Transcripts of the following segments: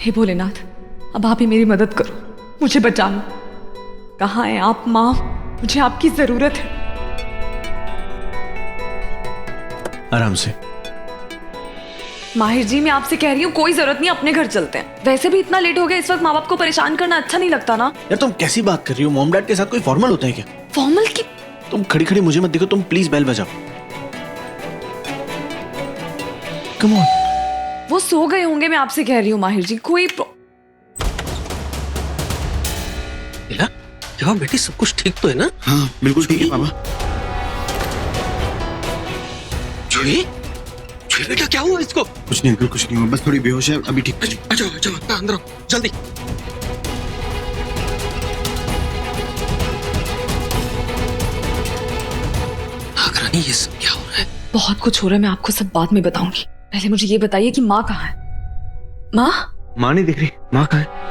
हे भोलेनाथ, अब आप ही मेरी मदद करो, मुझे बचा लो। कहाँ हैं आप माँ? मुझे आपकी जरूरत है। आराम से। माहिर जी, मैं आपसे कह रही हूँ कोई जरूरत नहीं, अपने घर चलते हैं। वैसे भी इतना लेट हो गया, इस वक्त माँ बाप को परेशान करना अच्छा नहीं लगता ना। यार तुम कैसी बात कर रही हो? मॉम डैड के साथ कोई फॉर्मल होता है क्या? फॉर्मल की? तुम खड़ी खड़ी मुझे मत देखो, तुम प्लीज बेल बजाओ। Come on. वो सो गए होंगे, मैं आपसे कह रही हूँ माहिर जी। कोई जवाब बेटी, सब कुछ ठीक तो है ना? हाँ बिल्कुल ठीक है पापा। जूही, जूही बेटा क्या हुआ इसको? कुछ नहीं अंकल, कुछ नहीं हुआ, बस थोड़ी बेहोश है, अभी ठीक। अच्छा अच्छा, अंदर आओ जल्दी। नागरानी, ये सब क्या हो रहा है? बहुत कुछ हो रहा है, मैं आपको सब बाद में बताऊंगी। पहले मुझे ये बताइए कि माँ कहाँ है? माँ? माँ नहीं दिख रही। माँ कहाँ है?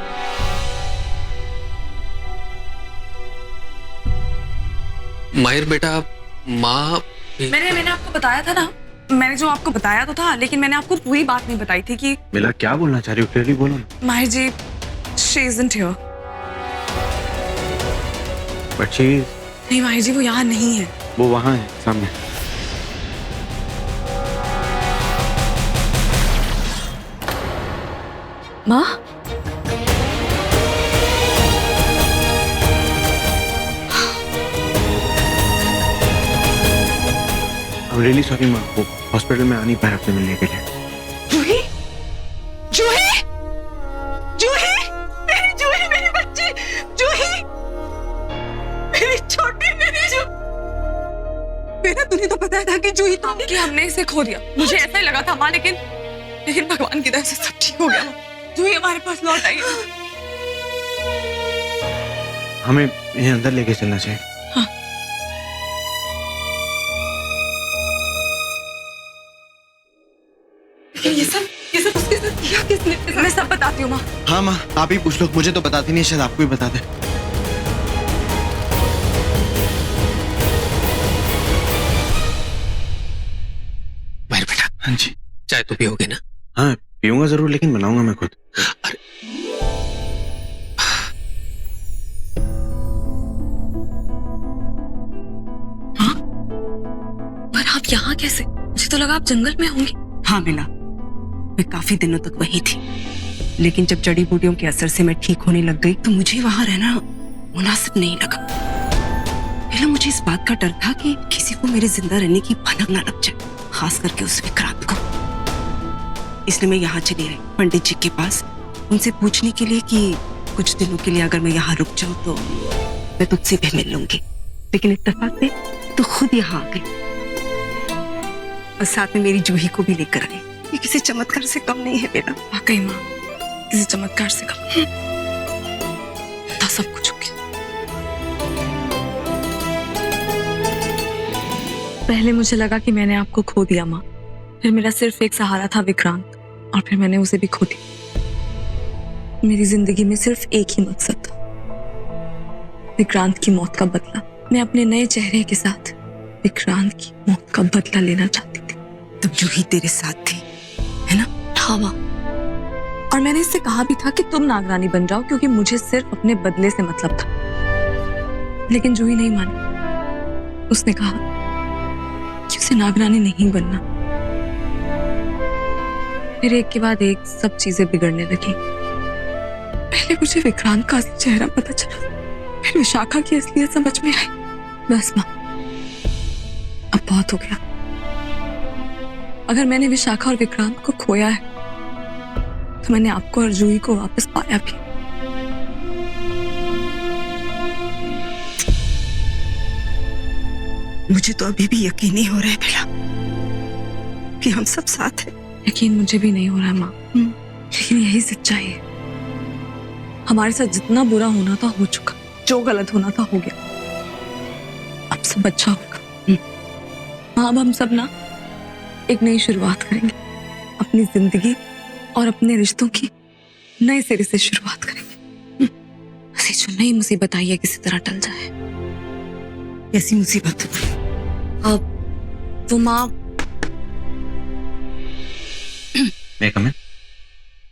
माहिर बेटा, माँ मैंने आपको बताया था ना, मैंने जो आपको बताया तो था, लेकिन मैंने आपको पूरी बात नहीं बताई थी कि मिला क्या बोलना चाह रही हो? क्लियरली बोलो ना। Mahir ji, she isn't here. But she is. नहीं माहिर जी, वो यहाँ नहीं है। वो वहाँ है सामने। माँ? I'm really sorry माँ, वो हॉस्पिटल में आ नहीं पाया आपसे मिलने के लिए। जूही? जूही? जूही? मेरी जूही, मेरी बच्ची जूही, मेरी छोटी, मेरी जूही। मेरा तुम्हें तो पता था कि जूही तो कि हमने इसे खो दिया। मुझे ऐसा ही लगा था माँ, लेकिन भगवान की दया से सब ठीक हो गया। जूही हमारे पास लौट आई। हमें इन्हें अंदर लेके चलना चाहिए। हाँ। ये सब उसके साथ किया किसने? मैं सब बताती हूँ माँ। हाँ माँ, आप ही पूछ लो, मुझे तो बताती नहीं, शायद आपको ही बता दे। माहिर बेटा, हाँ जी। चाय तो पियोगे ना? हाँ पीऊंगा जरूर, लेकिन बनाऊंगा मैं खुद। अरे हाँ? पर आप यहाँ कैसे? मुझे तो लगा आप जंगल में होंगे। हाँ मिला, मैं काफी दिनों तक वही थी, लेकिन जब जड़ी बूटियों के असर से मैं ठीक होने लग गई तो मुझे वहां रहना मुनासिब नहीं लगा। पहले मुझे इस बात का डर था कि किसी को मेरे जिंदा रहने की भनक ना लग जाए, खास करके उस विक्रांत को। इसलिए मैं यहाँ चली रही पंडित जी के पास, उनसे पूछने के लिए कि कुछ दिनों के लिए अगर मैं यहाँ रुक जाऊं तो मैं तुझसे भी मिल लूंगी। लेकिन इत्तेफाक से तो खुद यहाँ आ गई और साथ में मेरी जूही को भी लेकर आई। ये किसी चमत्कार से कम नहीं है बेटा। वाकई माँ, किसी चमत्कार से कम था सब कुछ हो गया। पहले मुझे लगा कि मैंने आपको खो दिया माँ, फिर मेरा सिर्फ एक सहारा था विक्रांत, और फिर मैंने उसे भी खो दिया। मेरी जिंदगी में सिर्फ एक ही मकसद था, विक्रांत की मौत का बदला। मैं अपने नए चेहरे के साथ विक्रांत की मौत का बदला लेना चाहती थी। तब जूही तेरे साथ थी, है ना? हाँ माँ, और मैंने इससे कहा भी था कि तुम नागरानी बन जाओ, क्योंकि मुझे सिर्फ अपने बदले से मतलब था। लेकिन जूही नहीं मानी। उसने कहा कि उसे नागरानी नहीं बनना। फिर एक के बाद एक सब चीजें बिगड़ने लगी। पहले मुझे विक्रांत का असली चेहरा पता चला, फिर विशाखा की असलियत समझ में आई। बस माँ, अब बहुत हो गया। अगर मैंने विशाखा और विक्रांत को खोया है तो मैंने आपको और जूही को वापस पाया भी। मुझे तो अभी भी यकीन नहीं हो रहा है बेटा कि हम सब साथ हैं। यकीन मुझे भी नहीं हो रहा है माँ, लेकिन यही सच्चाई है। हमारे साथ जितना बुरा होना था हो चुका, जो गलत होना था हो गया। अब सब अच्छा होगा माँ। अब हम सब ना एक नई शुरुआत करेंगे, अपनी जिंदगी और अपने रिश्तों की नए सिरे से शुरुआत करेंगे। ऐसी जो नई मुसीबत आई है किसी तरह टल जाए। ऐसी मुसीबत अब वो माँ। मैं कम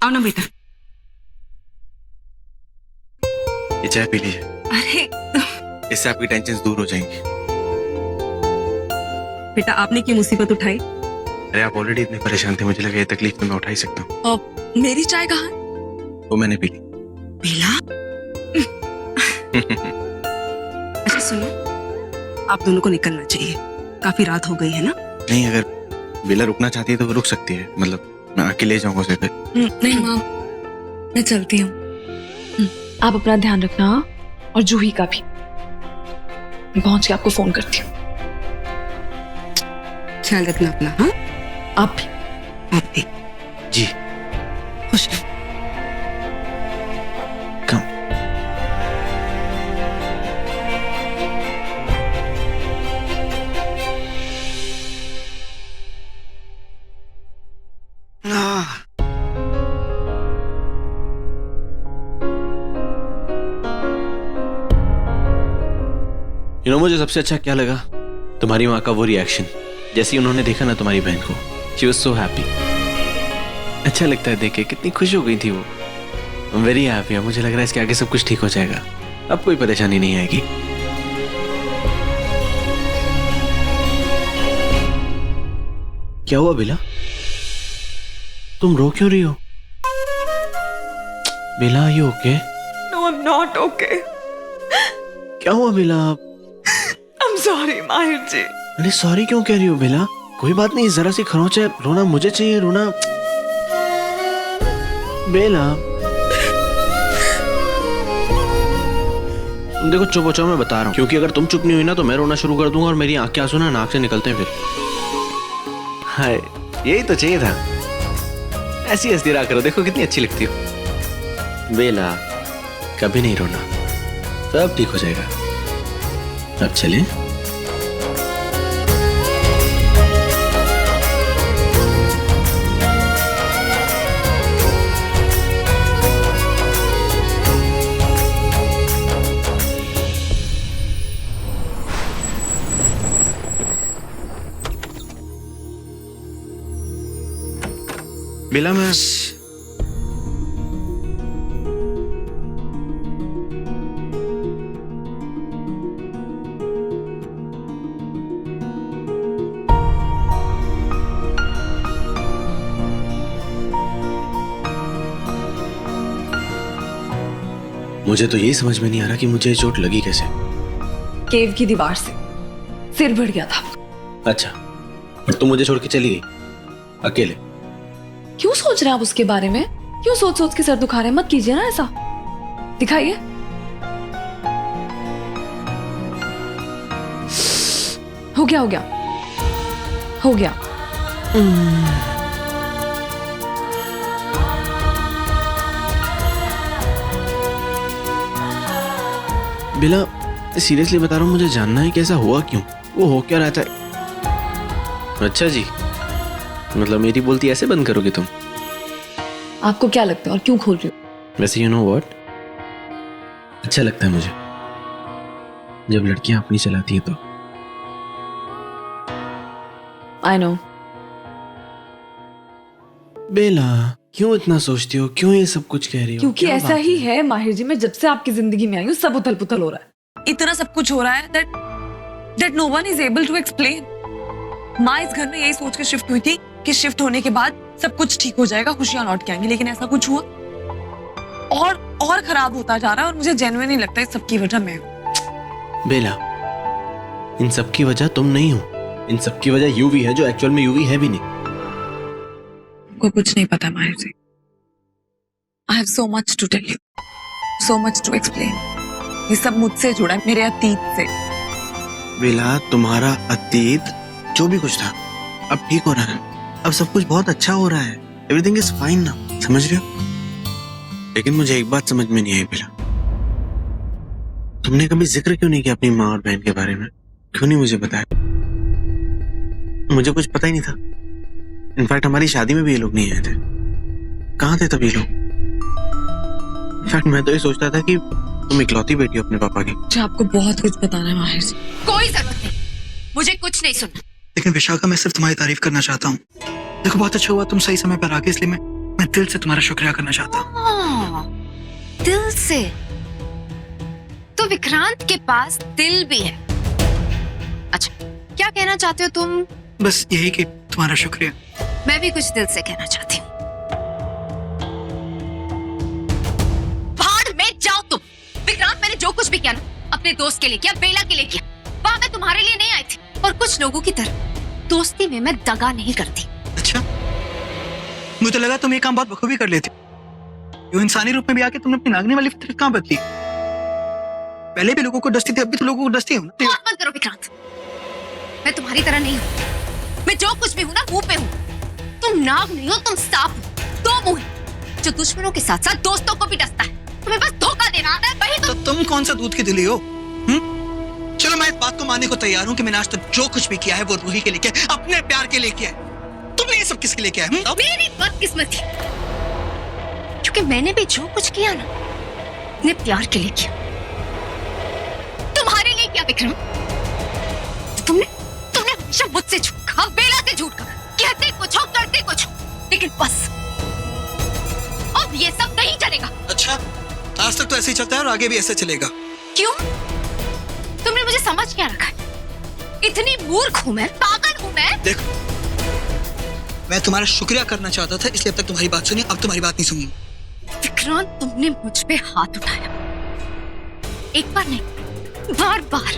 आओ ना बेटा। ये चाय पी लीजिए, अरे इससे आपकी टेंशन दूर हो जाएंगी। बेटा, आपने क्यों मुसीबत उठाई? अरे आप ऑलरेडी इतने परेशान थे, मुझे लगा ये तकलीफ तो मैं उठा ही सकता हूँ। और मेरी चाय कहाँ है? वो मैंने पी ली। बेला, अच्छा सुनो, आप दोनों को निकलना चाहिए, काफी रात हो गई है ना। नहीं, अगर बेला रुकना चाहती है तो वो रुक सकती है, मतलब मैं आके ले जाऊंगा उसे फिर। नहीं माँ, मैं चलती हूँ। आप अपना ध्यान रखना, हाँ? और जूही का भी। मैं पहुंच के आपको फोन करती हूँ। ख्याल रखना अपना। हाँ, आप भी। आप भी। जी। खुश रहो। कम। मुझे सबसे अच्छा क्या लगा, तुम्हारी माँ का वो रिएक्शन, जैसे ही उन्होंने देखा ना तुम्हारी बहन को, शी वाज सो हैप्पी। अच्छा लगता है देख के, कितनी खुश हो गई थी वो। I am very happy. मुझे लग रहा है इसके आगे सब कुछ ठीक हो जाएगा, अब कोई परेशानी नहीं आएगी। क्या हुआ बेला, तुम रो क्यों रही हो? Bela, you okay? No, I'm not okay. क्या हुआ बेला? I'm sorry, माहिर जी। अरे सॉरी क्यों कह रही हो बेला? कोई बात नहीं, जरा सी खरोंच है, रोना मुझे चाहिए, रोना। बेला तुम देखो, चुप हो जाओ, मैं बता रहा हूँ, क्योंकि अगर तुम चुप नहीं हुई ना तो मैं रोना शुरू कर दूंगा और मेरी आंखें आंसू ना नाक से निकलते हैं फिर। हाय, यही तो चाहिए था। ऐसी हंसती रहा करो, देखो कितनी अच्छी लगती हो। बेला कभी नहीं रोना, सब ठीक हो जाएगा। अब चलें? बेला, मैं मुझे तो यही समझ में नहीं आ रहा कि मुझे चोट लगी कैसे। केव की दीवार से सिर भिड़ गया था। अच्छा, और तुम मुझे छोड़ के चली गई अकेले? क्यों सोच रहे हैं आप उसके बारे में? क्यों सोच सोच के सर दुखा रहे हैं? मत कीजिए ना ऐसा। दिखाइए। हो गया, हो गया, हो गया। बेला, सीरियसली बता रहा हूँ, मुझे जानना है कैसा हुआ, क्यों, वो हो क्या रहा था। अच्छा जी, मतलब मेरी बोलती ऐसे बंद करोगे तुम? आपको क्या लगता है और क्यों खोल रही हो? वैसे यू नो व्हाट, अच्छा लगता है मुझे जब लड़कियां अपनी चलाती हैं तो। I know. बेला, क्यों इतना सोचती हो, क्यों ये सब कुछ कह रही हो? क्योंकि क्या ऐसा बात ही है माहिर जी, मैं जब से आपकी जिंदगी में आई हूँ सब उथल पुथल हो रहा है। इतना सब कुछ हो रहा है that no one is able to explain। माँ इस घर में यही सोच के शिफ्ट हुई थी कि शिफ्ट होने के बाद सब कुछ ठीक हो जाएगा, खुशियां लौट के आएंगी, लेकिन ऐसा कुछ हुआ और खराब होता जा रहा है। और मुझे जेन्युइनली लगता है सबकी वजह मैं हूँ। बेला, इन सब की वजह तुम नहीं हो, इन सब की वजह यूवी है, जो एक्चुअल में यूवी है भी नहीं। कोई कुछ नहीं पता Mahir ji. I have so much to tell you, so much to explain. ये सब मुझसे जुड़ा है, मेरे अतीत से। बेला, तुम्हारा अतीत जो भी कुछ था अब ठीक हो रहा है, अब सब कुछ बहुत अच्छा हो रहा है, एवरीथिंग इज फाइन ना, समझ रहे हो? लेकिन मुझे एक बात समझ में नहीं आई बेला, तुमने कभी जिक्र क्यों नहीं किया अपनी माँ और बहन के बारे में? क्यों नहीं मुझे बताया? मुझे कुछ पता ही नहीं था। इनफैक्ट हमारी शादी में भी ये लोग नहीं आए थे। कहाँ थे तब ये लोग? इनफैक्ट मैं तो ये सोचता था कि तुम इकलौती बेटी हो अपने पापा की। मुझे आपको बहुत कुछ बताना है माहिर जी। कोई जरूरत नहीं, मुझे कुछ नहीं सुनना। लेकिन विशाखा, मैं सिर्फ तुम्हारी तारीफ करना चाहता हूँ। देखो, बहुत अच्छा हुआ तुम सही समय पर आ गए, इसलिए मैं दिल से तुम्हारा शुक्रिया करना चाहता हूँ। दिल से? तो विक्रांत के पास दिल भी है। अच्छा, क्या कहना चाहते हो तुम? बस यही कि तुम्हारा शुक्रिया। मैं भी कुछ दिल से कहना चाहती हूँ। भाड़ में जाओ तुम। विक्रांत, मैंने जो कुछ भी किया ना, अपने दोस्त के लिए किया, बेला के लिए किया। वहां मैं तुम्हारे लिए नहीं आई थी। और कुछ लोगों की तरह दोस्ती में मैं दगा नहीं करती। अच्छा, मुझे तो लगा तुम ये काम बहुत बखूबी कर लेती। यो इंसानी रूप में भी आके तुमने अपनी नागनी वाली फितरत कहाँ बदली? पहले भी लोगों को डसती थी, अब भी तो लोगों को डसती हूँ। बात मत करो विक्रांत, मैं तुम्हारी तरह नहीं हूँ। मैं जो कुछ भी हूँ ना, मुंह पे हूँ। तुम नाग नहीं हो, तुम सांप हो। दो मुंह जो दुश्मनों के साथ साथ दोस्तों को भी डसता है। तुम्हें बस धोखा देना आता है, वही तो तुम कौन सा दूध की दिली हो? चलो, मैं इस बात को मानने को तैयार हूँ कि मैंने आज तक जो कुछ भी किया है वो रूही के लिए किया है, अपने प्यार के लिए किया है। तुमने ये सब किसके लिए किया है? मेरी बदकिस्मती, क्योंकि मैंने भी जो कुछ किया ना, अपने प्यार के लिए किया। तुम्हारे लिए किया विक्रम। तुमने हमेशा मुझसे झूठ कहा, बेला से झूठ कहा, कहते कुछ हो, करते कुछ हो, लेकिन बस अब ये सब नहीं चलेगा। अच्छा, आज तक तो ऐसे ही चलता है और आगे भी ऐसे चलेगा। क्यों? तुमने मुझे समझ क्या रखा है? इतनी मूर्ख हूं मैं, पागल हूं मैं? देखो, मैं तुम्हारा शुक्रिया करना चाहता था, इसलिए अब तक तुम्हारी बात सुनी, अब तुम्हारी बात नहीं सुनी। विक्रांत, तुमने मुझ पे हाथ उठाया। एक बार नहीं, बार बार।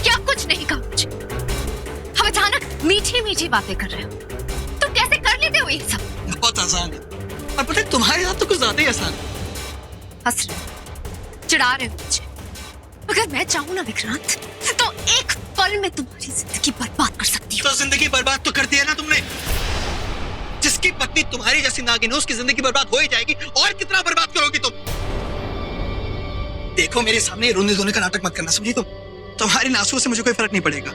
क्या कुछ नहीं कहा मुझे। हम अचानक मीठी मीठी बातें कर रहे हो। तुम कैसे कर लेते हो ये सब? बहुत आसान है, और पता है तुम्हारे साथ तो कुछ ज्यादा ही आसान है। हंस रहे हो, चिढ़ा रहे हो मुझे। अगर मैं चाहूं ना विक्रांत, तो एक पल में तुम्हारी जिंदगी बर्बाद कर सकती हूँ। तो जिंदगी बर्बाद तो कर दी है ना तुमने। जिसकी पत्नी तुम्हारी जैसी नागिन हो, उसकी जिंदगी बर्बाद हो ही जाएगी, और कितना बर्बाद करोगी तुम? देखो, मेरे सामने रोने धोने का नाटक मत करना, समझी तुम? तुम्हारे आंसुओं से मुझे कोई फर्क नहीं पड़ेगा।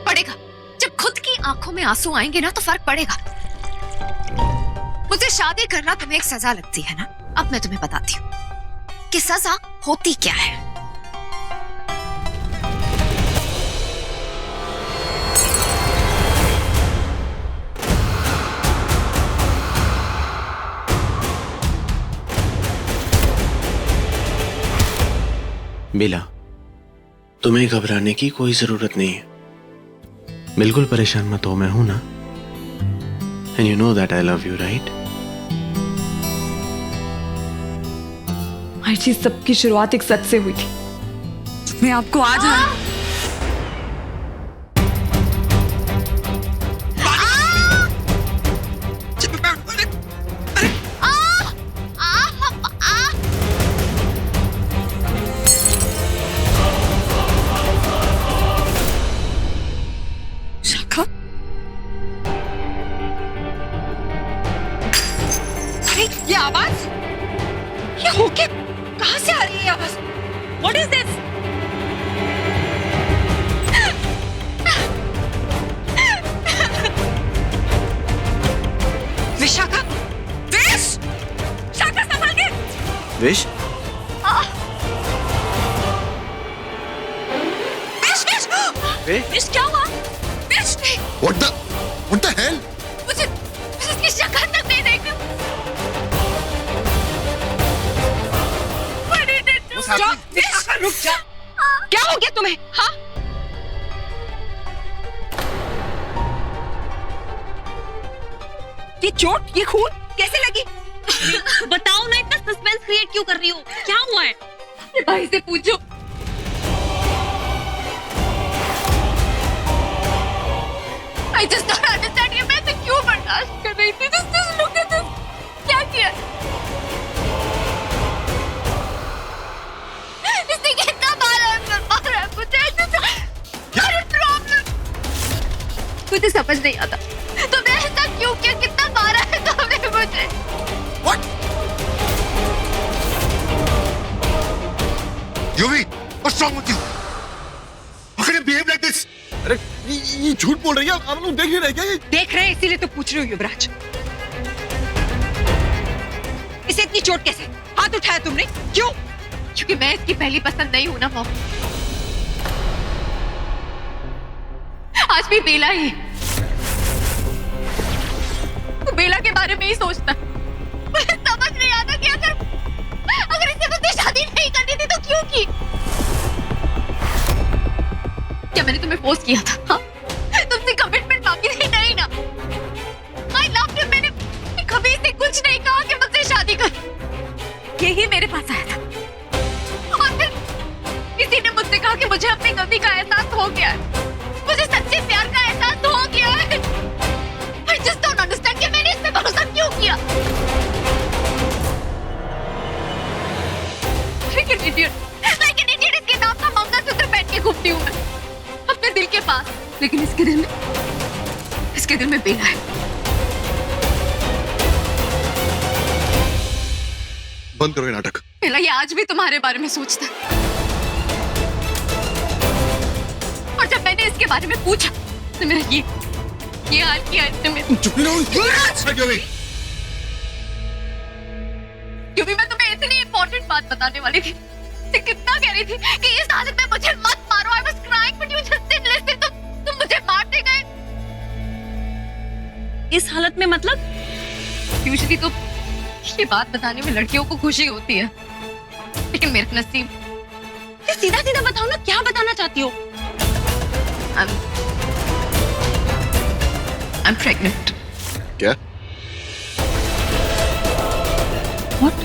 पड़ेगा। जब खुद की आंखों में आंसू आएंगे ना, तो फर्क पड़ेगा। मुझे शादी करना तुम्हें एक सजा लगती है ना? अब मैं तुम्हें बताती हूँ कि सजा होती क्या है। बेला, तुम्हें घबराने की कोई जरूरत नहीं है। बिल्कुल परेशान मत हो, मैं हूं ना। And you know that I love you, right? हर चीज सबकी शुरुआत एक सच से हुई थी। मैं आपको आज शाखा, ये आवाज, ये होके कहां से आ रही है आवाज? What is this? Vishakha, wish, शाखा संभाल के। विश, विश, विश क्या हुआ? Wish, What the hell? मुझे इसकी शक्ल तक नहीं देखी। रुक जा। क्या हो गया तुम्हें? हाँ? ये चोट, ये खून कैसे लगी? बताओ ना, इतना सस्पेंस क्रिएट क्यों कर रही हो? क्या हुआ है? भाई से पूछो। I just don't understand, ये मैं तो क्यों बर्दाश्त कर रही थी? Just look at this. क्या किया? इसने कितना मारा है मुझे? प्रॉब्लम मुझे समझ नहीं आता। तुमने ऐसा क्यों किया? कितना मारा है तुमने मुझे? What? Yuvi, what's wrong with you? How can you behave like this? अरे ये झूठ बोल रही है, आप लोग देख नहीं रहे क्या? ये देख रहे हैं, इसीलिए तो पूछ रही हूँ युवराज। इसे इतनी चोट कैसे? हाथ उठाया तुमने? क्यों? क्योंकि मैं इसकी पहली पसंद नहीं हूं ना मॉम। आज भी बेला ही, वो बेला के बारे में ही सोचता। मुझे समझ नहीं आता कि अगर इससे मुझसे शादी नहीं करनी थी तो क्यों की? मैंने तुम्हें फोर्स किया था, हाँ? तुमसे कमिटमेंट मांगी थी, नहीं ना? आई लव यू, मैंने कभी इसे कुछ नहीं कहा कि मुझसे शादी कर। यही मेरे पास आया था और फिर किसी ने मुझसे कहा कि मुझे अपनी गलती का एहसास हो गया है, मुझे सच्चे प्यार का एहसास हो गया है। I just don't understand कि मैंने इस पे भरोसा क्यों किया। Like an idiot इसके नाम का मंगलसूत्र पहन के घूमती हूँ मैं अपने दिल के पास, लेकिन इसके दिल में बेला है। बंद करो ये नाटक। बेला ये आज भी तुम्हारे बारे में सोचता है, और जब मैंने इसके बारे में पूछा तो मेरा ये हाल किया इसने मेरे। चुप नहीं रहो। क्योंकि मैं तुम्हें इतनी इंपॉर्टेंट बात बताने वाली थी, कितना कह रही थी कि इस हालत में मुझे मत मारो। I was crying but you just didn't listen। तुम मुझे मारते गए। इस हालत में मतलब? यूजुअली तो ये बात बताने में लड़कियों को खुशी होती है, लेकिन मेरे नसीब। सीधा सीधा बताओ ना, क्या बताना चाहती हो? I'm pregnant। क्या? What?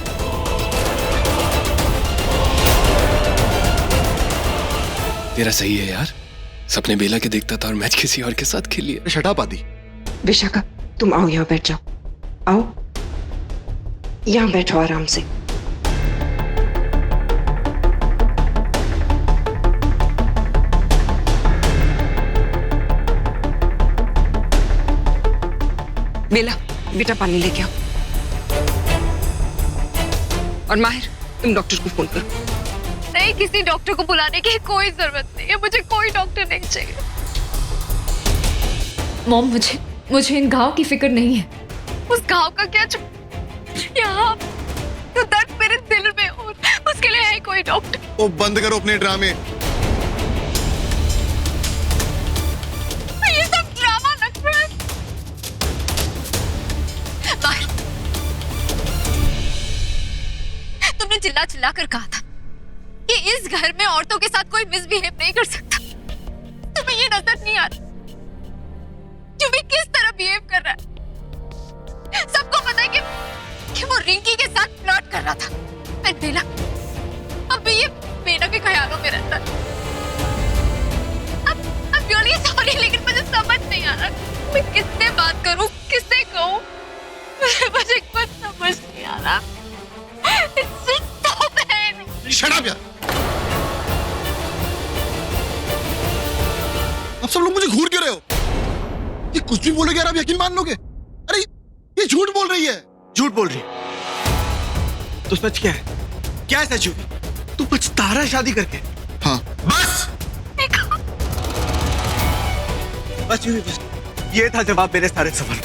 तेरा सही है यार, सपने बेला के देखता था और मैच किसी और के साथ खेली है। शट अप आदि। विशाखा, तुम आओ, यहाँ बैठ जाओ। आओ, यहाँ बैठो आराम से। बेला, बेटा पानी लेके आओ। और माहिर, तुम डॉक्टर को फोन करो। नहीं, किसी डॉक्टर को बुलाने की कोई जरूरत नहीं है, मुझे कोई डॉक्टर नहीं चाहिए। मॉम, मुझे इन घाव की फिक्र नहीं है। उस घाव का क्या यहाँ तो दर्द मेरे दिल में, और उसके लिए है कोई डॉक्टर। ओ बंद करो अपने ड्रामे। ये सब ड्रामा लग रहा है। माहिर, तुमने चिल्ला चिल्ला कर कहा था कि इस घर में औरतों के साथ कोई मिसबिहेव नहीं कर सकता। तुम्हें ये नजर नहीं आ रहा तुम्हें किस तरह बिहेव कर रहा है? सबको पता है कि वो रिंकी के साथ फ्लर्ट कर रहा था। एंड बेला, अब भी ये बेला के ख्यालों में रहता है। अब रियली सॉरी, लेकिन मुझे समझ नहीं आ रहा मैं किससे बात करूं, किससे कहूं। मुझे कुछ समझ नहीं आ रहा। It's just so bad। Shut up यार। आप सब लोग मुझे घूर क्यों रहे हो? ये कुछ भी बोलोगे यार, आप यकीन मान लोगे? अरे ये झूठ बोल रही है। झूठ बोल रही है तो सच क्या है? क्या है सच? तू पछता रहा है शादी करके? हाँ बस बस ये था जवाब मेरे सारे सवाल।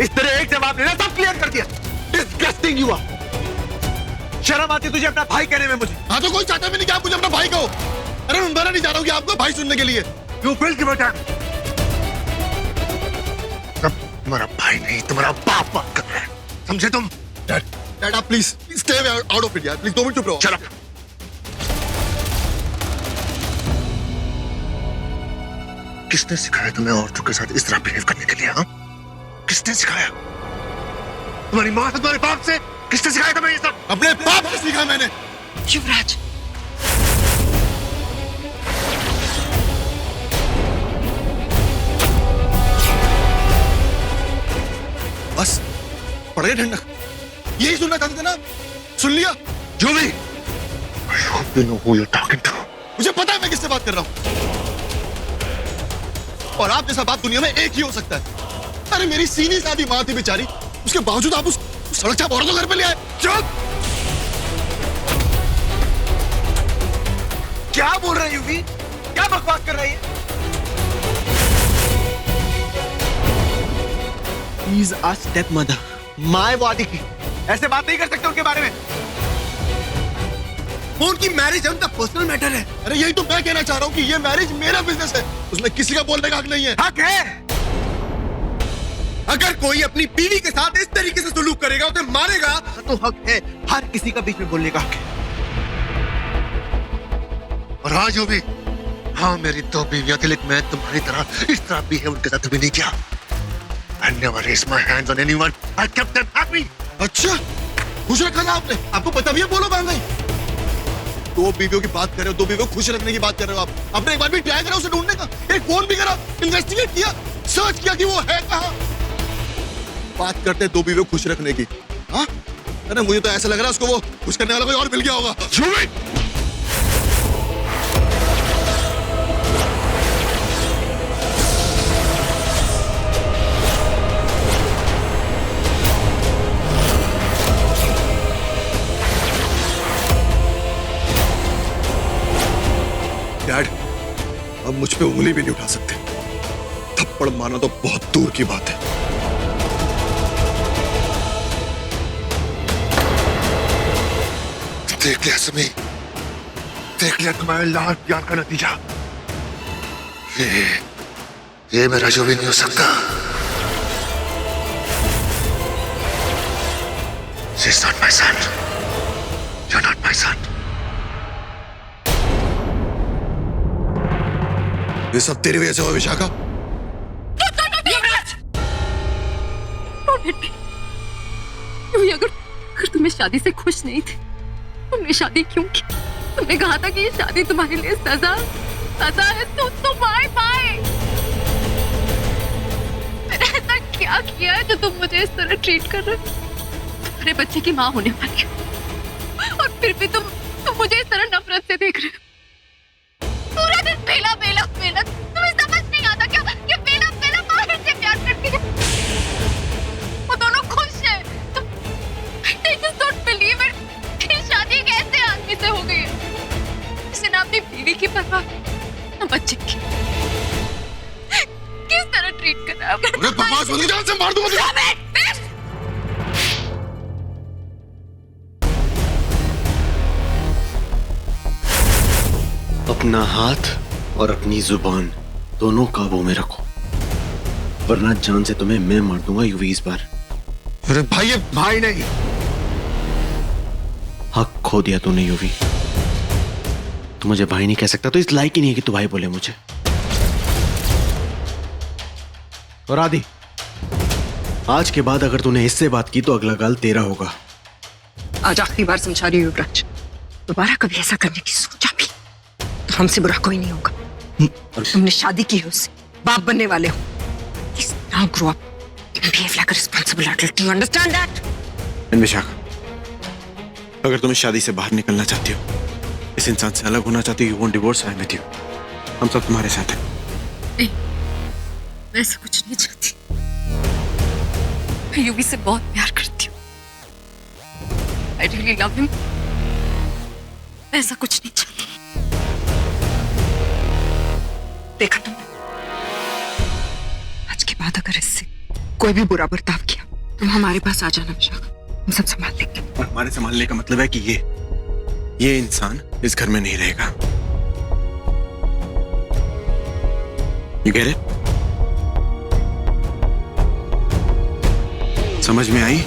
इस तरह एक जवाब लेना सब क्लियर कर दिया। Disgusting you are. शर्म आती तुझे अपना भाई कहने में मुझे? हाँ तो कोई चाहता भी नहीं कि आप मुझे अपना भाई कहो। अरे मैं मना नहीं जा रहा हूँ कि आपको भाई सुनने के लिए। You will give a dam. तुम्हारा भाई नहीं, तुम्हारा बाप बात कर रहा है, समझे तुम? डैड आप please stay out of it यार, प्लीज 2 मिनट चुप रहो। चलो। किसने सिखाया तुम्हें औरतों के साथ इस तरह बिहेव करने के लिए? हाँ, किसने सिखाया? तुम्हारी माँ से, तुम्हारे बाप से? किसने सिखाया तुम्हें ये सब? अपने बाप से सीखा मैंने। युवराज, बस पड़ गए ठंडक। यही सुनना चाहते थे ना? सुन लिया? जो भी। I hope you know who you're talking to। मुझे पता है मैं किससे बात कर रहा हूँ, और आप जैसा बाप दुनिया में एक ही हो सकता है। अरे मेरी सीधी सादी माँ थी बेचारी, उसके बावजूद आप उस सड़क छाप औरत को घर पे ले आए। चुप। क्या बोल रही यूवी? क्या बकवास कर रही है? He's a stepmother, my body की। ऐसे बात नहीं कर सकते उनके बारे में। वो उनकी मैरिज है, उनका पर्सनल मैटर है। अरे यही तो मैं कहना चाह रहा हूँ कि ये मैरिज मेरा बिजनेस है, उसमें किसी का बोलने का हक नहीं है। हक है। अगर कोई अपनी बीवी के साथ इस तरीके से सलूक करेगा, उसे मारेगा, तो हक है, हर किसी का बीच में बोलने का हक है। और आज भी हाँ मेरी दो बीवियां थी, लेकिन मैं तुम्हारी तरह इस तरह भी है उनके साथ कभी नहीं किया। I never raised my hands on anyone. I kept them happy. अच्छा, खुश रखा ना आपने? आपको पता भी है बोलो कहाँ गई? दो बीवियों की बात कर रहे हो, दो बीवियों को खुश रखने की बात कर रहे हो आप। आपने एक बार भी ट्राई करा उसे ढूंढने का? एक फोन भी करा, इन्वेस्टिगेट किया, सर्च किया कि वो है कहाँ? बात करते हैं दो बीवियों को खुश रखने की, हाँ? अरे मुझे तो ऐसा लग रहा है उसको वो खुश करने वाला कोई और मिल गया होगा। डैड, अब मुझ पे उंगली भी नहीं उठा सकते। थप्पड़ मारना तो बहुत दूर की बात है। देख लिया समी, देख लिया तुम्हारे लाल प्यार का नतीजा। ये मेरा जो भी नहीं हो सकता। She's not my son. You're not my son. ये सब तेरी वजह से हुआ विशाखा। अगर तुम्हें शादी से खुश नहीं थे, तुमने शादी क्यों की? तुमने कहा था कि ये शादी तुम्हारे लिए सजा है। तो बाय। मैंने ऐसा क्या किया है जो तुम मुझे इस तरह ट्रीट कर रहे हो? तुम्हारे बच्चे की माँ होने वाली हो, और फिर भी तुम मुझे इस तरह नफरत से देख रहे हो। पूरा दिन बेला तुम्हें समझ नहीं आता क्या कि बेला माहिर से प्यार करती है? वो दोनों खुश हैं। I just don't believe it कि शादी एक ऐसे आदमी से हो गई है जिसने ना अपनी बीवी की परवाह ना बच्चे की। किस तरह ट्रीट कर रहा है? अरे बकवास बंद कर, जान से मार दूंगा तुझे। अपना हाथ और अपनी जुबान दोनों काबू में रखो, वरना जान से तुम्हें मैं मार दूंगा यूवी इस बार। अरे भाई, ये भाई नहीं। हक खो दिया तूने यूवी। तू मुझे भाई नहीं कह सकता, तो इस लायक ही नहीं है कि तू भाई बोले मुझे। और आदि, आज के बाद अगर तूने इससे बात की तो अगला गाल तेरा होगा। आज आखिरी बार समझा रही हूँ युवराज, दोबारा कभी ऐसा करने की सोचा भी तो हमसे बुरा कोई नहीं होगा। तुमने शादी की है उससे, बाप बनने वाले हो। Please now grow up and behave like a responsible adult. Do you understand that? Vishakha, अगर तुम इस शादी से बाहर निकलना चाहती हो, इस इंसान से अलग होना चाहती हो, you won't divorce, I'm with you. हम सब तुम्हारे साथ हैं। नहीं, मैं ऐसा कुछ नहीं चाहती। मैं यूवी से बहुत प्यार करती हूँ। I really love him. मैं ऐसा कुछ नहीं चाहती। देखा तुमने, आज के बाद अगर इससे कोई भी बुरा बर्ताव किया तुम हमारे पास आ जाना विशाखा, हम सब संभाल लेंगे। और हमारे संभालने का मतलब है कि ये इंसान इस घर में नहीं रहेगा। You get it? समझ में आई?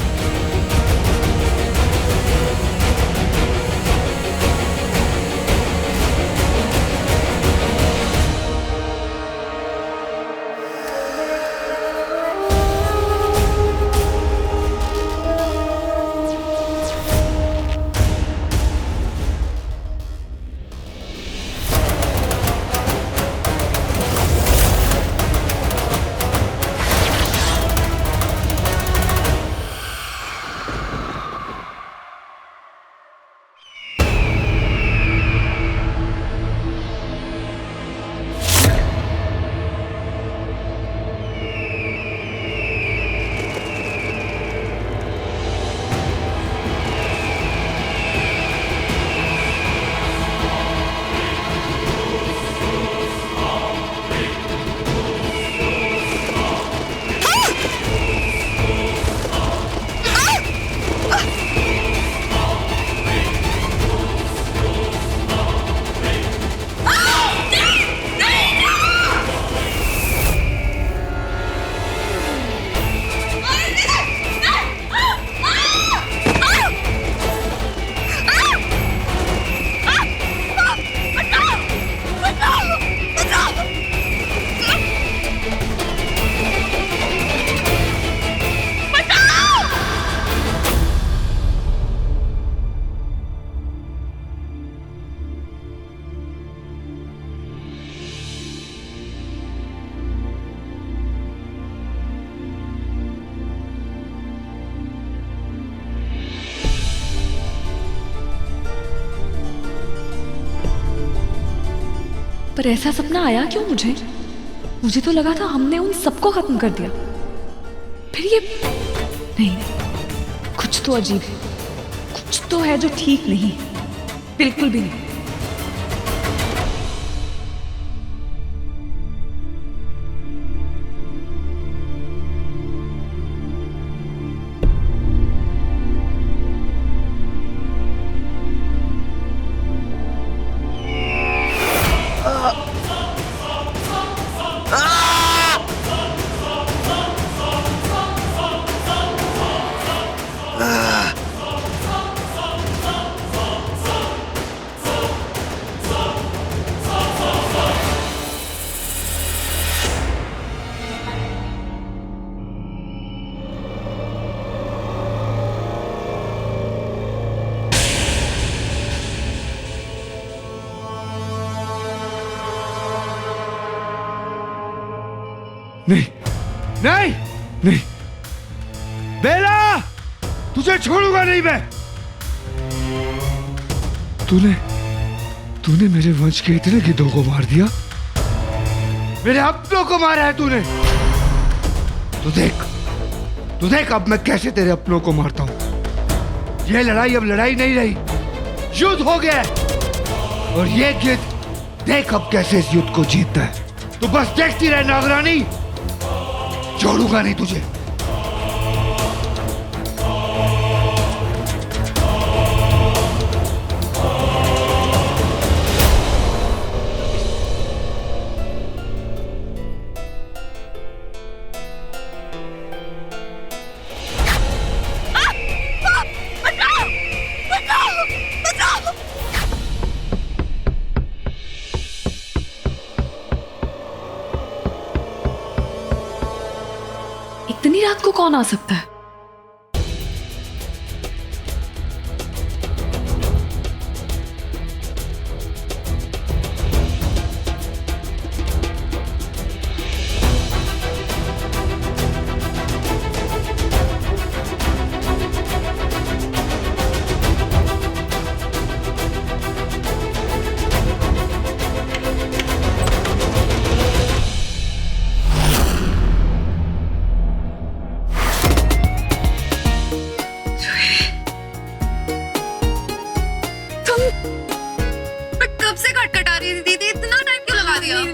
पर ऐसा सपना आया क्यों मुझे? मुझे तो लगा था हमने उन सबको खत्म कर दिया। फिर ये नहीं, कुछ तो अजीब है, कुछ तो है जो ठीक नहीं है, बिल्कुल भी नहीं। नहीं नहीं नहीं, बेला, तुझे छोड़ूंगा नहीं मैं। तूने मेरे वंश के इतने गिद्धों को मार दिया, मेरे अपनों को मारा है तूने। तू देख अब मैं कैसे तेरे अपनों को मारता हूं। ये लड़ाई अब लड़ाई नहीं रही, युद्ध हो गया है। और ये गिद्ध देख अब कैसे इस युद्ध को जीतता है। तू बस देखती रहे नागरानी, छोड़ूंगा नहीं तुझे। इतनी रात को कौन आ सकता है?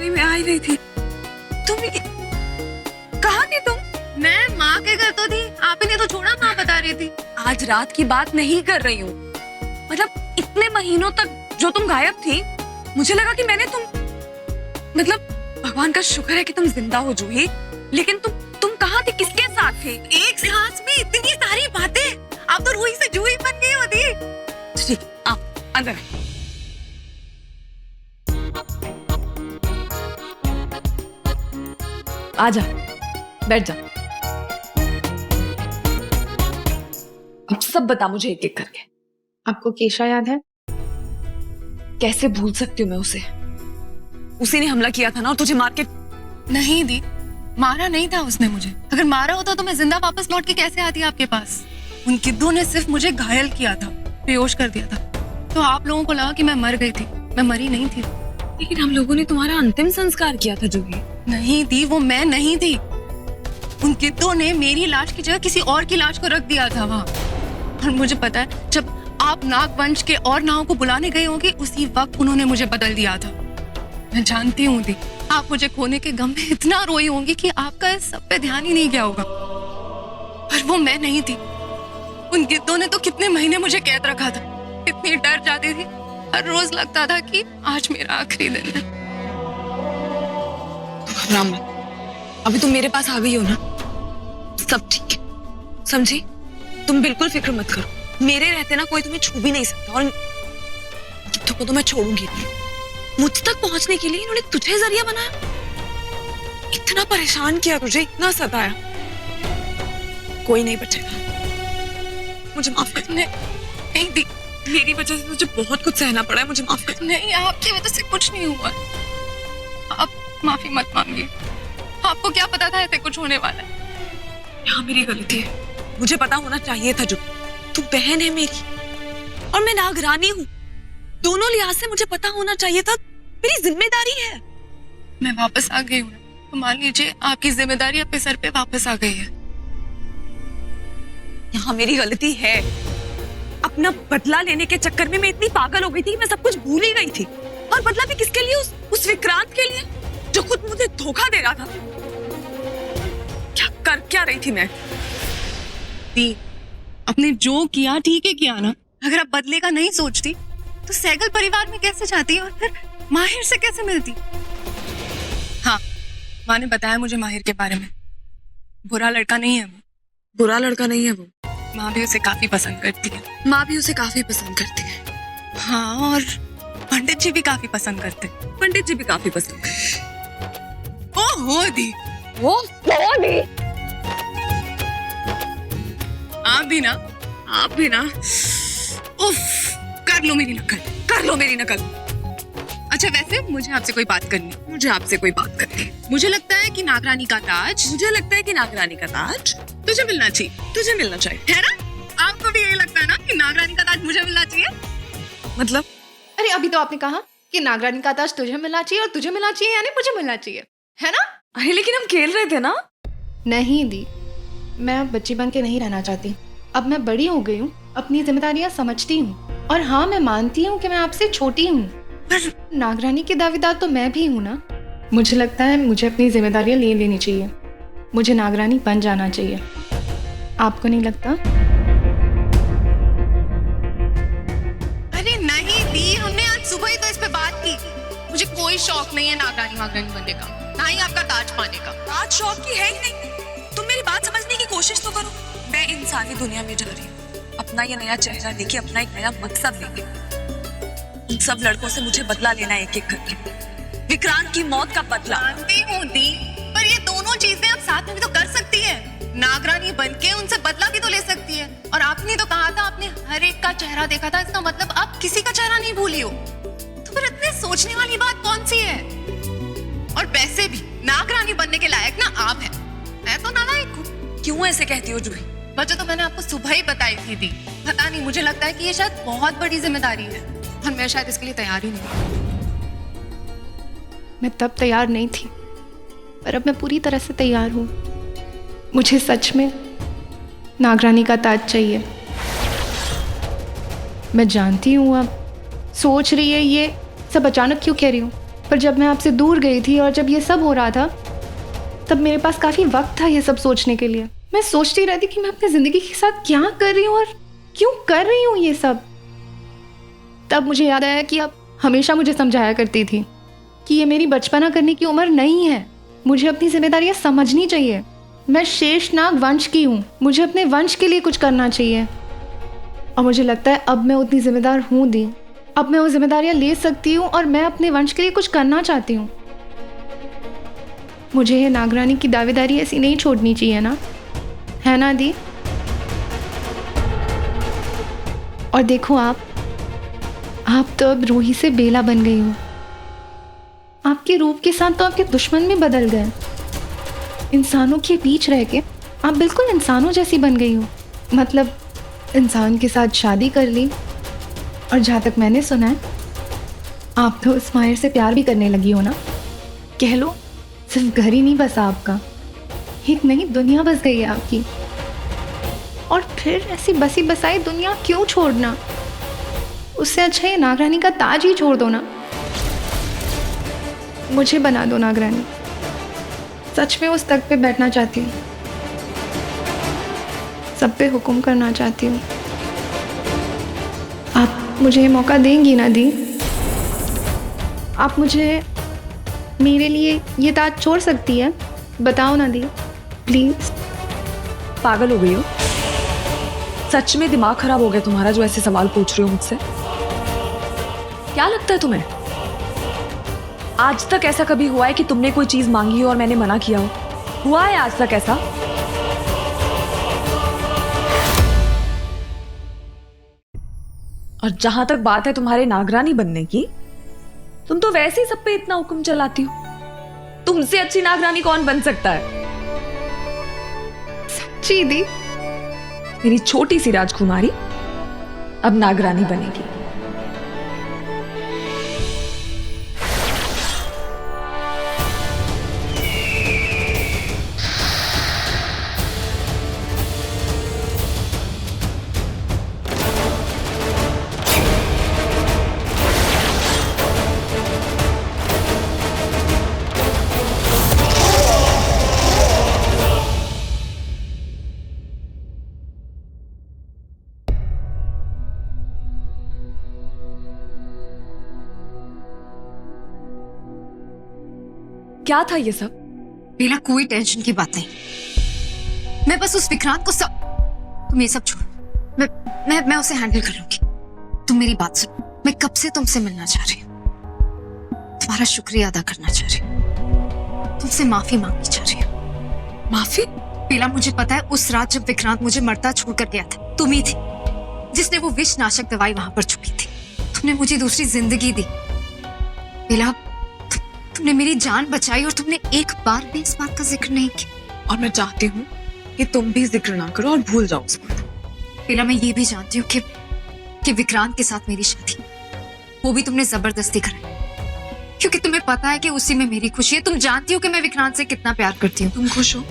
मैं आ ही रही थी। तुम कहाँ थी तुम? मैं माँ के घर तो थी, आप ही ने तो छोड़ा, माँ बता रही थी। आज रात की बात नहीं कर रही हूँ, मतलब इतने महीनों तक जो तुम गायब थी, मुझे लगा कि मैंने मतलब भगवान का शुक्र है कि तुम जिंदा हो जूही। लेकिन तुम कहाँ थी, किसके साथ थे? एक सांस में इतनी सारी बातें, आप तो रूही से जूही बन गई होती। ठीक, आओ अंदर। आजा, बैठ जा। अब सब बता मुझे एक एक करके। आपको केशा याद है? कैसे भूल सकती हूँ मैं उसे? उसी ने हमला किया था ना, और तुझे मार के। नहीं दी, मारा नहीं था उसने मुझे। अगर मारा होता तो मैं जिंदा वापस लौट के कैसे आती आपके पास? उन गिद्धों ने सिर्फ मुझे घायल किया था, बेहोश कर दिया था। तो आप लोगों को लगा कि मैं मर गई थी, मैं मरी नहीं थी। लेकिन हम लोगों ने तुम्हारा अंतिम संस्कार किया था जूही। नहीं दी, वो मैं नहीं थी। उन गिद्धों ने मेरी लाश की जगह किसी और की लाश को रख दिया था वहाँ। और मुझे पता है, जब आप नागवंश के और नावों को बुलाने गए होंगे, उसी वक्त उन्होंने मुझे बदल दिया था। मैं जानती हूँ दी, आप मुझे खोने के गम में इतना रोई होंगी कि आपका इस सब पे ध्यान ही नहीं गया होगा। पर वो मैं नहीं थी। उन गिद्धों ने तो कितने महीने मुझे कैद रखा था। इतनी डर जाती थी, हर रोज लगता था कि आज मेरा आखिरी दिन है। घबरा मत, अभी तुम मेरे पास आ गई हो ना, सब ठीक है, समझी? तुम बिल्कुल फिक्र मत करो। मेरे रहते ना कोई तुम्हें छू भी नहीं सकता, और गिद्धों को तो मैं छोड़ूंगी नहीं। मुझ तक पहुंचने के लिए इन्होंने तुझे जरिया बनाया, इतना परेशान किया तुझे, इतना सताया। कोई नहीं बचेगा, मुझे माफ कर। नहीं दी, मेरी वजह से तुझे बहुत कुछ सहना पड़ा है, मुझे माफ कर। नहीं, आपकी वजह से कुछ नहीं हुआ। आप माफी मत मांगिए। आपको क्या पता था ऐसे कुछ होने वाला है? यहाँ मेरी गलती है, मुझे पता होना चाहिए था। जो तू बहन है मेरी और मैं नागरानी हूँ, दोनों लिहाज से मुझे पता होना चाहिए था मेरी जिम्मेदारी है। मैं वापस आ गई हूँ, तो मान लीजिए आपकी जिम्मेदारी अपने सर पे वापस आ गई है। यहाँ मेरी गलती है। अपना बदला लेने के चक्कर में मैं इतनी पागल हो गई थी कि मैं सब कुछ भूल ही गई थी। और बदला भी किसके लिए? उस विक्रांत के लिए जो खुद मुझे धोखा दे रहा था। क्या रही थी मैं? दी, आपने जो किया ठीक है किया ना। अगर आप बदले का नहीं सोचती तो सहगल परिवार में कैसे जाती और फिर माहिर से कैसे मिलती? हाँ, माँ ने बताया मुझे माहिर के बारे में। बुरा लड़का नहीं है वो। बुरा लड़का नहीं है वो। माँ भी उसे काफी पसंद करती है। माँ भी उसे काफी पसंद करती है। हाँ, और पंडित जी भी काफी पसंद करते हैं। पंडित जी भी काफी पसंद करते। ओहो दी, वो दी। आप भी ना उफ, कर लो मेरी नकल। अच्छा, वैसे मुझे आपसे कोई बात करनी है। मुझे लगता है कि नागरानी का ताज तुझे मिलना चाहिए, है ना? आपको भी यही लगता है ना कि नागरानी का ताज मुझे मिलना चाहिए? मतलब? अरे अभी तो आपने कहा कि नागरानी का ताज तुझे मिलना चाहिए, और तुझे मिलना चाहिए यानी मुझे मिलना चाहिए, है ना? अरे लेकिन हम खेल रहे थे ना। नहीं दी, मैं अब बच्ची बन के नहीं रहना चाहती। अब मैं बड़ी हो गई हूँ, अपनी जिम्मेदारियां समझती हूँ, और हाँ, मैं मानती हूँ कि मैं आपसे छोटी हूँ, पर नागरानी की दावेदार तो मैं भी हूँ ना। मुझे लगता है मुझे अपनी जिम्मेदारियां ले लेनी चाहिए। मुझे नागरानी बन जाना चाहिए। आपको नहीं लगता? अरे नहीं दी, हमने आज सुबह ही तो इस पे बात की। मुझे कोई शौक नहीं है नागरानी बनने का, ना ही आपका ताज पाने का। ताज शौक की है ही नहीं। तुम मेरी बात समझने की कोशिश तो करो। मैं इंसानी दुनिया में जा रही हूँ, अपना ये नया चेहरा लेके, अपना एक नया मकसद लेके। उन सब लड़कों से मुझे बदला लेना है, एक-एक करके। विक्रांत की मौत का बदला। जानती हूँ दी, पर ये दोनों चीजें आप साथ में भी तो कर सकती है। नागरानी बनके उनसे बदला भी तो ले सकती है। और आपने तो कहा था आपने हर एक का चेहरा देखा था, इसका मतलब आप किसी का चेहरा नहीं भूली हो। तो फिर इतने सोचने वाली बात कौन सी है? और वैसे भी नागरानी बनने के लायक ना आप हैं। मैं तो नालायक हूँ। क्यों ऐसे कहती हो जूही? वजह तो मैंने आपको सुबह ही बताई थी दी। पता नहीं, मुझे लगता है कि ये शायद बहुत बड़ी जिम्मेदारी है, और मैं शायद इसके लिए तैयार ही नहीं। मैं तब तैयार नहीं थी, पर अब मैं पूरी तरह से तैयार हूँ। मुझे सच में नागरानी का ताज चाहिए। मैं जानती हूँ अब सोच रही है ये सब अचानक क्यों कह रही हूँ, पर जब मैं आपसे दूर गई थी और जब ये सब हो रहा था, तब मेरे पास काफ़ी वक्त था ये सब सोचने के लिए। मैं सोचती रहती कि मैं अपनी ज़िंदगी के साथ क्या कर रही हूँ और क्यों कर रही हूँ ये सब। तब मुझे याद आया कि आप हमेशा मुझे समझाया करती थी कि ये मेरी बचपना करने की उम्र नहीं है। मुझे अपनी जिम्मेदारियाँ समझनी चाहिए। मैं शेषनाग वंश की हूँ, मुझे अपने वंश के लिए कुछ करना चाहिए। और मुझे लगता है अब मैं उतनी जिम्मेदार हूँ दी। अब मैं वो जिम्मेदारियाँ ले सकती हूँ और मैं अपने वंश के लिए कुछ करना चाहती हूँ। मुझे ये नागरानी की दावेदारी ऐसी नहीं छोड़नी चाहिए ना, है ना दी? और देखो आप तो अब रूही से बेला बन गई हो। आपके रूप के साथ तो आपके दुश्मन भी बदल गए। इंसानों के बीच रह के आप बिल्कुल इंसानों जैसी बन गई हो। मतलब इंसान के साथ शादी कर ली, और जहाँ तक मैंने सुना है आप तो उस माहिर से प्यार भी करने लगी हो ना। कह लो सिर्फ घर ही नहीं बसा आपका, एक नई दुनिया बस गई है आपकी। और फिर ऐसी बसी बसाई दुनिया क्यों छोड़ना? उससे अच्छा ये नागरानी का ताज ही छोड़ दो ना। मुझे बना दो नागरानी। सच में उस तख्त पे बैठना चाहती हूँ, सब पे हुक्म करना चाहती हूँ। आप मुझे ये मौका देंगी ना दी? आप मुझे मेरे लिए ये ताज छोड़ सकती है? बताओ ना दी, प्लीज। पागल हो गई हो? सच में दिमाग खराब हो गया तुम्हारा जो ऐसे सवाल पूछ रहे हो मुझसे? क्या लगता है तुम्हें आज तक ऐसा कभी हुआ है कि तुमने कोई चीज मांगी हो और मैंने मना किया हो? हुआ है आज तक ऐसा? और जहां तक बात है तुम्हारे नागरानी बनने की, तुम तो वैसे ही सब पे इतना हुक्म चलाती हो। तुमसे अच्छी नागरानी कौन बन सकता है? जी दी। मेरी छोटी सी राजकुमारी अब नागरानी बनेगी। क्या था ये सब? बेला कोई टेंशन की बात नहीं। मैं बस उस विक्रांत को सब, तुम ये सब छोड़ो। मैं उसे हैंडल कर लूंगी। तुम मेरी बात सुनो। मैं कब से तुमसे मिलना चाह रही हूँ, तुम्हारा शुक्रिया अदा करना चाह रही हूँ, तुमसे माफी मांगनी चाह रही हूँ। माफी? बेला मुझे पता है उस रात जब विक्रांत मुझे मरता छोड़कर गया था, तुम ही थी जिसने वो विष नाशक दवाई वहां पर छुपी थी। तुमने मुझे दूसरी जिंदगी दी बेला। तुमने मेरी जान बचाई और तुमने एक बार भी इस बात का जिक्र नहीं किया। और मैं चाहती हूँ कि तुम भी जिक्र ना करो और भूल जाओ उस बात। बेला मैं ये भी जानती हूँ कि विक्रांत के साथ मेरी शादी वो भी तुमने जबरदस्ती कराई, क्योंकि तुम्हें पता है कि उसी में मेरी खुशी है। तुम जानती हो कि मैं विक्रांत से कितना प्यार करती हूँ। तुम खुश हो?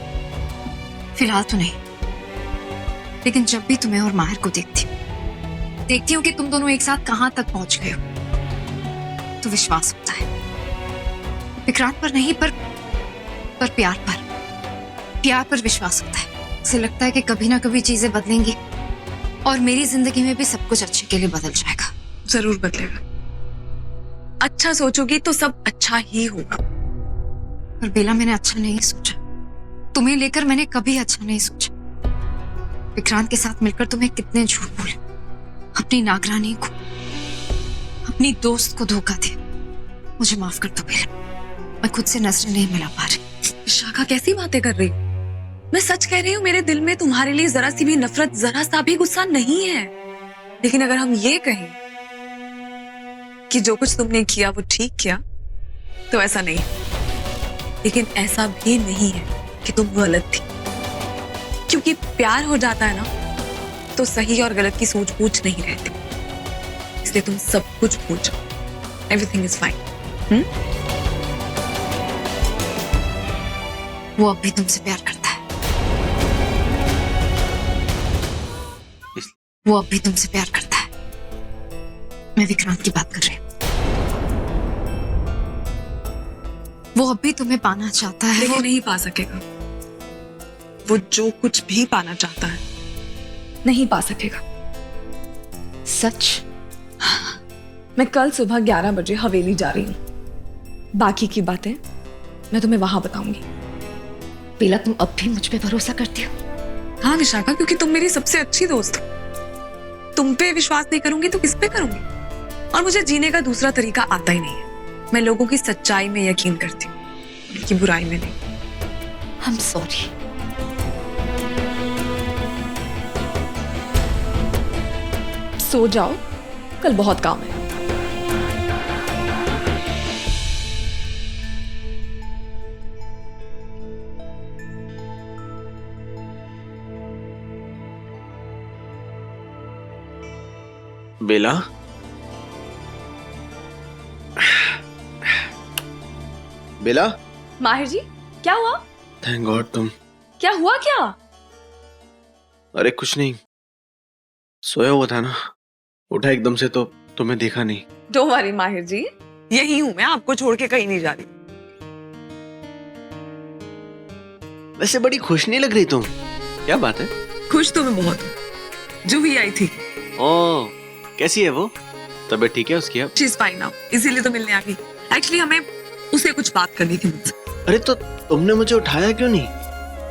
फिलहाल तो नहीं, लेकिन जब भी तुम्हें और माहिर को देखती हूँ कि तुम दोनों एक साथ कहां तक पहुंच गए हो, तो विश्वास होता है। विक्रांत पर नहीं, पर प्यार पर विश्वास होता है। उसे लगता है कि कभी ना कभी चीजें बदलेंगी और मेरी जिंदगी में भी सब कुछ अच्छे के लिए बदल जाएगा। जरूर बदलेगा। अच्छा सोचोगी तो सब अच्छा ही होगा। पर बेला मैंने अच्छा नहीं सोचा, तुम्हें लेकर मैंने कभी अच्छा नहीं सोचा। विक्रांत के साथ मिलकर तुम्हें कितने झूठ बोले, अपनी नागरानी को, अपनी दोस्त को धोखा दिया। मुझे माफ कर दो बेला, मैं खुद से नजरें नहीं मिला पा रही। विशाखा कैसी बातें कर रही हो? मैं सच कह रही हूँ, मेरे दिल में तुम्हारे लिए जरा सी भी नफरत, जरा सा भी गुस्सा नहीं है। लेकिन अगर हम ये कहें कि जो कुछ तुमने किया वो ठीक किया, तो ऐसा नहीं। लेकिन ऐसा भी नहीं है कि तुम गलत थी, क्योंकि प्यार हो जाता है ना तो सही और गलत की सूझबूझ नहीं रहती। इसलिए तुम सब कुछ भूल जाओ। Everything is fine. वो अब भी तुमसे प्यार करता है। वो अब भी तुमसे प्यार करता है। मैं विक्रांत की बात कर रही हूँ। वो अब भी तुम्हें पाना चाहता है। लेकिन नहीं पा सकेगा। वो जो कुछ भी पाना चाहता है नहीं पा सकेगा। सच? मैं कल सुबह 11 बजे हवेली जा रही हूँ। बाकी की बातें मैं तुम्हें वहां बताऊंगी। बेला तुम अब भी मुझ पे भरोसा करती हो? हाँ विशाखा, क्योंकि तुम मेरी सबसे अच्छी दोस्त हो। तुम पे विश्वास नहीं करूंगी तो किस पे करूंगी? और मुझे जीने का दूसरा तरीका आता ही नहीं है। मैं लोगों की सच्चाई में यकीन करती हूँ, उनकी बुराई में नहीं। I'm sorry। सो जाओ, कल बहुत काम है। बेला, बेला। माहिर जी, क्या हुआ? थैंक गॉड तुम। क्या हुआ? क्या? अरे कुछ नहीं, सोया हुआ था ना, उठा एकदम से तो तुम्हें देखा नहीं। डोंट वरी माहिर जी, यही हूं मैं, आपको छोड़ के कहीं नहीं जा रही। वैसे बड़ी खुश नहीं लग रही तुम, क्या बात है? खुश तो मैं बहुत हूँ। जूही आई थी। ओह, कैसी है वो? तबीयत ठीक है उसकी अब? शी इज फाइन नाउ, इसीलिए तो मिलने आ गई। एक्चुअली हमें उसे कुछ बात करनी थी मुझसे। अरे तो तुमने मुझे उठाया क्यों नहीं?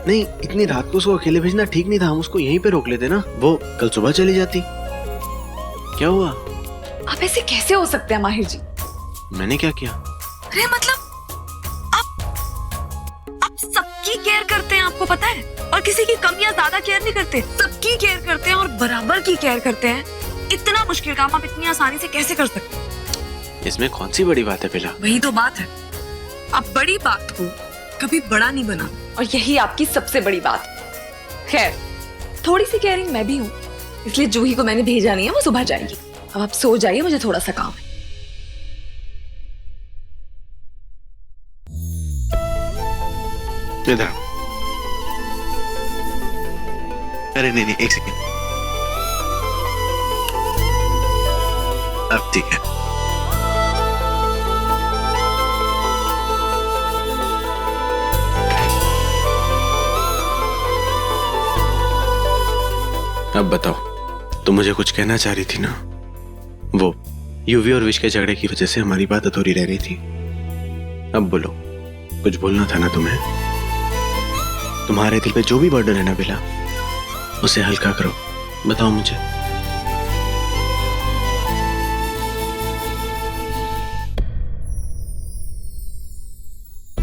नहीं, इतनी रात को उसको अकेले भेजना ठीक नहीं था। हम उसको यहीं पे रोक लेते ना, वो कल सुबह चली जाती। क्या हुआ? आप ऐसे कैसे हो सकते हैं माहिर जी? मैंने क्या किया? अरे मतलब आप सबकी केयर करते हैं, आपको पता है, और किसी की कम या ज्यादा केयर नहीं करते। सबकी केयर करते हैं और बराबर की केयर करते हैं। इतना मुश्किल काम आप इतनी आसानी से कैसे कर सकते हैं? इसमें कौन सी बड़ी बात है बेला? वही तो बात है, आप बड़ी बात को कभी बड़ा नहीं बना, और यही आपकी सबसे बड़ी बात। खैर, थोड़ी सी केयरिंग मैं भी हूँ, इसलिए जूही को मैंने भेजा नहीं है, वो सुबह जाएगी। अब आप सो जाइए, मुझे थोड़ा सा काम है। इधर। अरे नहीं, एक सेकेंड। अब ठीक है। अब बताओ, तुम मुझे कुछ कहना चाह रही थी ना? वो यूवी और विश के झगड़े की वजह से हमारी बात अधूरी रह गई थी। अब बोलो, कुछ बोलना था ना तुम्हें? तुम्हारे दिल पे जो भी बर्डन है ना बेला, उसे हल्का करो। बताओ मुझे।